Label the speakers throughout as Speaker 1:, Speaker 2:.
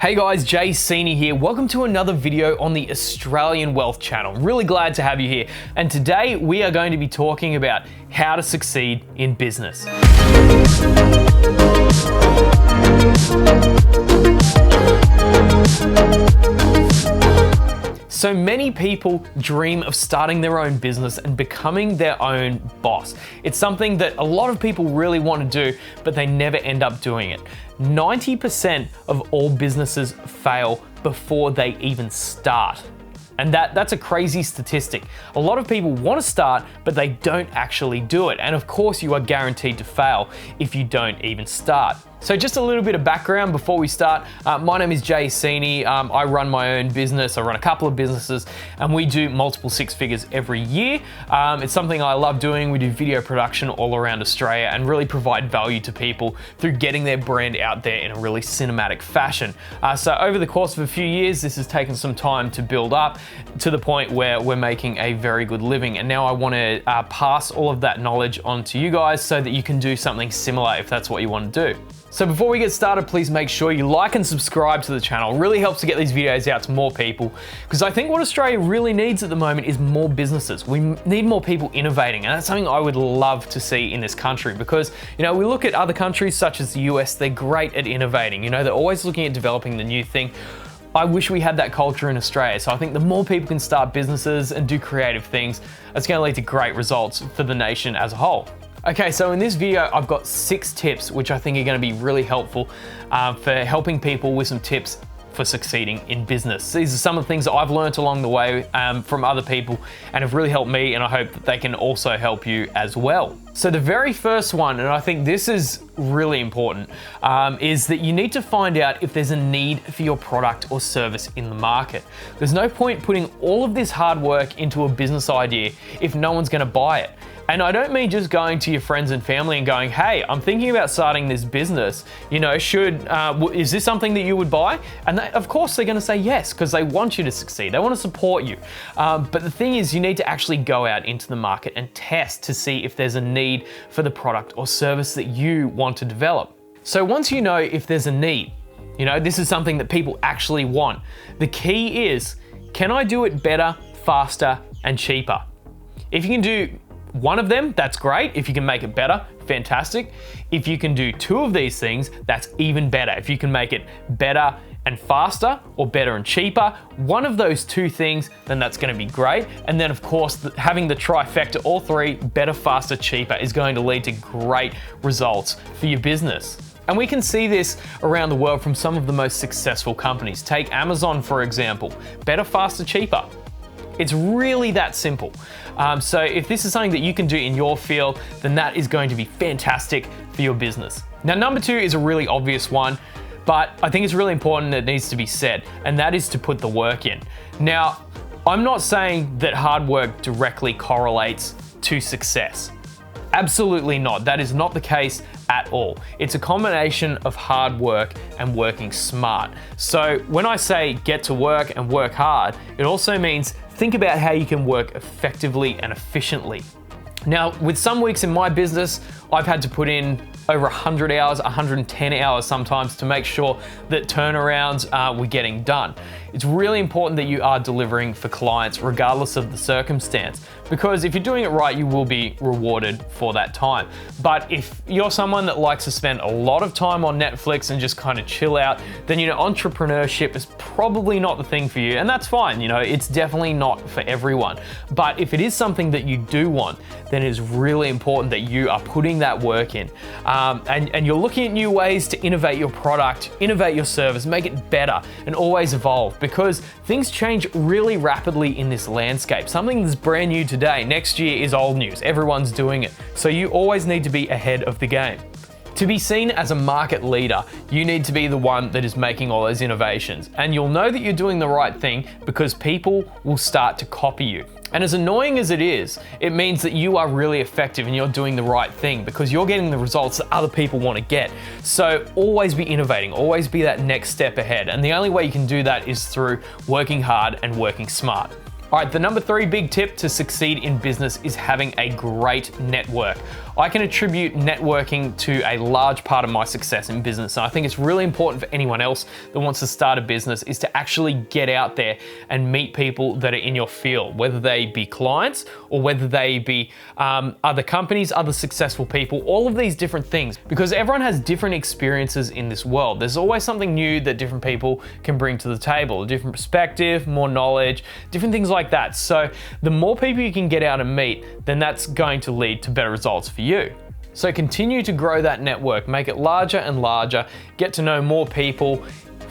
Speaker 1: Hey guys, Jay Seeney here. Welcome to another video on the Australian Wealth Channel. Really glad to have you here. And today we are going to be talking about how to succeed in business. So many people dream of starting their own business and becoming their own boss. It's something that a lot of people really want to do, but they never end up doing it. 90% of all businesses fail before they even start. And that's a crazy statistic. A lot of people want to start, but they don't actually do it. And of course, you are guaranteed to fail if you don't even start. So just a little bit of background before we start. My name is Jay Seeney. I run my own business. I run a couple of businesses and we do multiple six figures every year. It's something I love doing. We do video production all around Australia and really provide value to people through getting their brand out there in a really cinematic fashion. So over the course of a few years, this has taken some time to build up to the point where we're making a very good living. And now I want to pass all of that knowledge on to you guys so that you can do something similar if that's what you want to do. So before we get started, please make sure you like and subscribe to the channel. It really helps to get these videos out to more people because I think what Australia really needs at the moment is more businesses. We need more people innovating, and that's something I would love to see in this country because, we look at other countries such as the US, they're great at innovating. They're always looking at developing the new thing. I wish we had that culture in Australia. So I think the more people can start businesses and do creative things, it's going to lead to great results for the nation as a whole. Okay, so in this video, I've got 6 tips which I think are going to be really helpful for helping people with some tips for succeeding in business. These are some of the things that I've learned along the way from other people and have really helped me, and I hope that they can also help you as well. So the very first one, and I think this is really important, is that you need to find out if there's a need for your product or service in the market. There's no point putting all of this hard work into a business idea if no one's going to buy it. And I don't mean just going to your friends and family and going, hey, I'm thinking about starting this business. Is this something that you would buy? And of course they're going to say yes, because they want you to succeed. They want to support you. But the thing is, you need to actually go out into the market and test to see if there's a need for the product or service that you want to develop. So once you know if there's a need, this is something that people actually want. The key is, can I do it better, faster, and cheaper? If you can do one of them, that's great. If you can make it better, fantastic. If you can do 2 of these things, that's even better. If you can make it better and faster, or better and cheaper, one of those 2 things, then that's going to be great. And then of course, having the trifecta, all 3, better, faster, cheaper, is going to lead to great results for your business. And we can see this around the world from some of the most successful companies. Take Amazon, for example. Better, faster, cheaper. It's really that simple. So if this is something that you can do in your field, then that is going to be fantastic for your business. Now, number 2 is a really obvious one, but I think it's really important that it needs to be said, and that is to put the work in. Now, I'm not saying that hard work directly correlates to success. Absolutely not. That is not the case at all. It's a combination of hard work and working smart. So when I say get to work and work hard, it also means think about how you can work effectively and efficiently. Now, with some weeks in my business, I've had to put in over 100 hours, 110 hours sometimes to make sure that turnarounds were getting done. It's really important that you are delivering for clients regardless of the circumstance, because if you're doing it right, you will be rewarded for that time. But if you're someone that likes to spend a lot of time on Netflix and just kind of chill out, then entrepreneurship is probably not the thing for you, and that's fine. It's definitely not for everyone. But if it is something that you do want, then it is really important that you are putting that work in. And you're looking at new ways to innovate your product, innovate your service, make it better, and always evolve, because things change really rapidly in this landscape. Something that's brand new today, next year is old news. Everyone's doing it. So you always need to be ahead of the game. To be seen as a market leader, you need to be the one that is making all those innovations. And you'll know that you're doing the right thing because people will start to copy you. And as annoying as it is, it means that you are really effective and you're doing the right thing because you're getting the results that other people want to get. So always be innovating, always be that next step ahead. And the only way you can do that is through working hard and working smart. All right, the number 3 big tip to succeed in business is having a great network. I can attribute networking to a large part of my success in business. And I think it's really important for anyone else that wants to start a business is to actually get out there and meet people that are in your field, whether they be clients or whether they be other companies, other successful people, all of these different things, because everyone has different experiences in this world. There's always something new that different people can bring to the table, a different perspective, more knowledge, different things like that. So the more people you can get out and meet, then that's going to lead to better results for you. So continue to grow that network, make it larger and larger, get to know more people,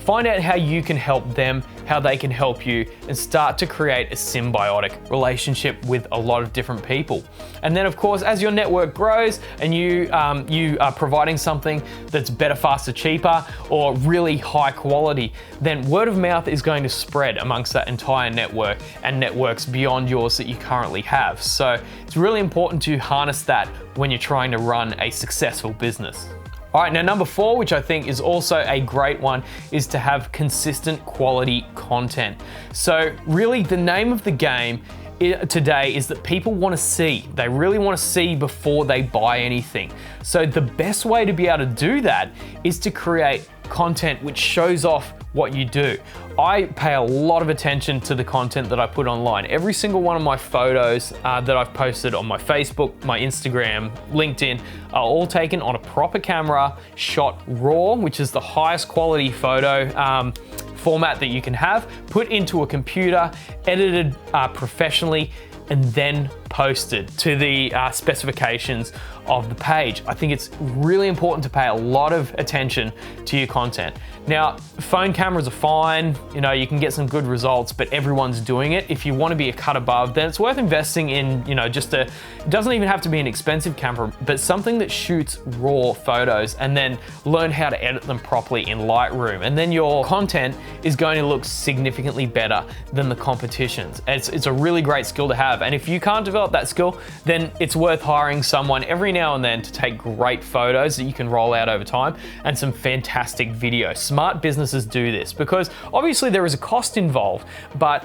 Speaker 1: find out how you can help them, how they can help you, and start to create a symbiotic relationship with a lot of different people. And then of course, as your network grows and you are providing something that's better, faster, cheaper, or really high quality, then word of mouth is going to spread amongst that entire network and networks beyond yours that you currently have. So it's really important to harness that when you're trying to run a successful business. All right, now number 4, which I think is also a great one, is to have consistent quality content. So really the name of the game today is that people want to see. They really want to see before they buy anything. So the best way to be able to do that is to create content which shows off what you do. I pay a lot of attention to the content that I put online. Every single one of my photos that I've posted on my Facebook, my Instagram, LinkedIn are all taken on a proper camera, shot raw, which is the highest quality photo format that you can have, put into a computer, edited professionally, and then posted to the specifications of the page. I think it's really important to pay a lot of attention to your content. Now, phone cameras are fine, you can get some good results, but everyone's doing it. If you want to be a cut above, then it's worth investing in, it doesn't even have to be an expensive camera, but something that shoots raw photos, and then learn how to edit them properly in Lightroom. And then your content is going to look significantly better than the competition's. It's a really great skill to have. And if you can't develop that skill, then it's worth hiring someone every now and then to take great photos that you can roll out over time and some fantastic video. Smart businesses do this because obviously there is a cost involved, but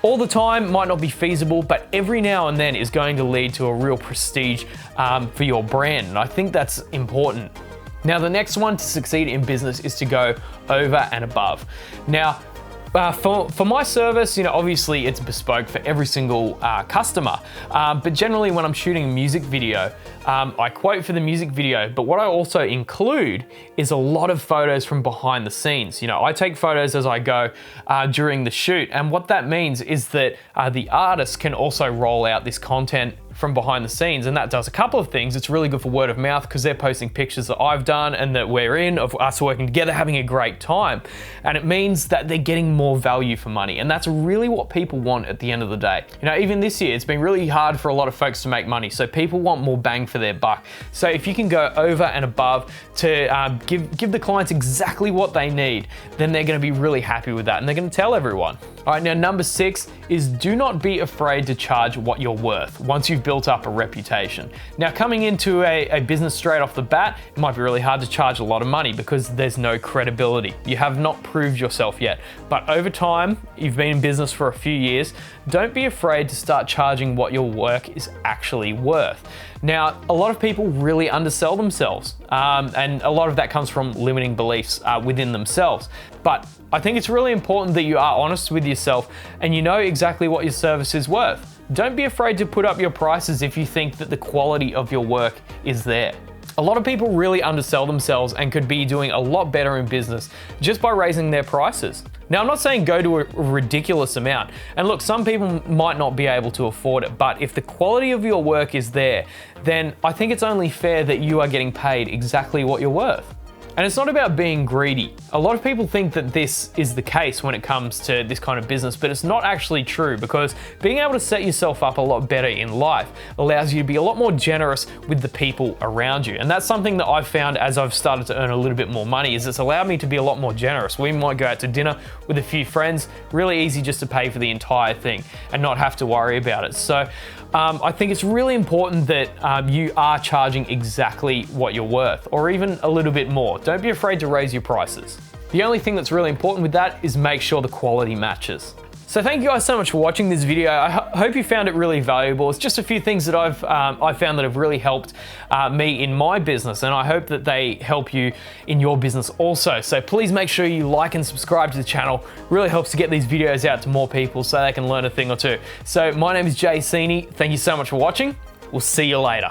Speaker 1: all the time might not be feasible, but every now and then is going to lead to a real prestige for your brand. And I think that's important. Now, the next one to succeed in business is to go over and above. Now, for my service, obviously it's bespoke for every single customer, but generally when I'm shooting a music video, I quote for the music video, but what I also include is a lot of photos from behind the scenes. I take photos as I go during the shoot, and what that means is that the artist can also roll out this content from behind the scenes, and that does a couple of things. It's really good for word of mouth because they're posting pictures that I've done and that we're in, of us working together, having a great time. And it means that they're getting more value for money. And that's really what people want at the end of the day. Even this year, it's been really hard for a lot of folks to make money. So people want more bang for their buck. So if you can go over and above to give the clients exactly what they need, then they're gonna be really happy with that and they're gonna tell everyone. All right, now number 6 is do not be afraid to charge what you're worth once you've built up a reputation. Now, coming into a business straight off the bat, it might be really hard to charge a lot of money because there's no credibility. You have not proved yourself yet. But over time, you've been in business for a few years, don't be afraid to start charging what your work is actually worth. Now, a lot of people really undersell themselves, and a lot of that comes from limiting beliefs within themselves. But I think it's really important that you are honest with yourself and you know exactly what your service is worth. Don't be afraid to put up your prices if you think that the quality of your work is there. A lot of people really undersell themselves and could be doing a lot better in business just by raising their prices. Now, I'm not saying go to a ridiculous amount. And look, some people might not be able to afford it, but if the quality of your work is there, then I think it's only fair that you are getting paid exactly what you're worth. And it's not about being greedy. A lot of people think that this is the case when it comes to this kind of business, but it's not actually true because being able to set yourself up a lot better in life allows you to be a lot more generous with the people around you. And that's something that I've found as I've started to earn a little bit more money, is it's allowed me to be a lot more generous. We might go out to dinner with a few friends, really easy just to pay for the entire thing and not have to worry about it. So I think it's really important that you are charging exactly what you're worth, or even a little bit more. Don't be afraid to raise your prices. The only thing that's really important with that is make sure the quality matches. So thank you guys so much for watching this video. I hope you found it really valuable. It's just a few things that I've found that have really helped me in my business, and I hope that they help you in your business also. So please make sure you like and subscribe to the channel. It really helps to get these videos out to more people so they can learn a thing or two. So my name is Seeney. Thank you so much for watching. We'll see you later.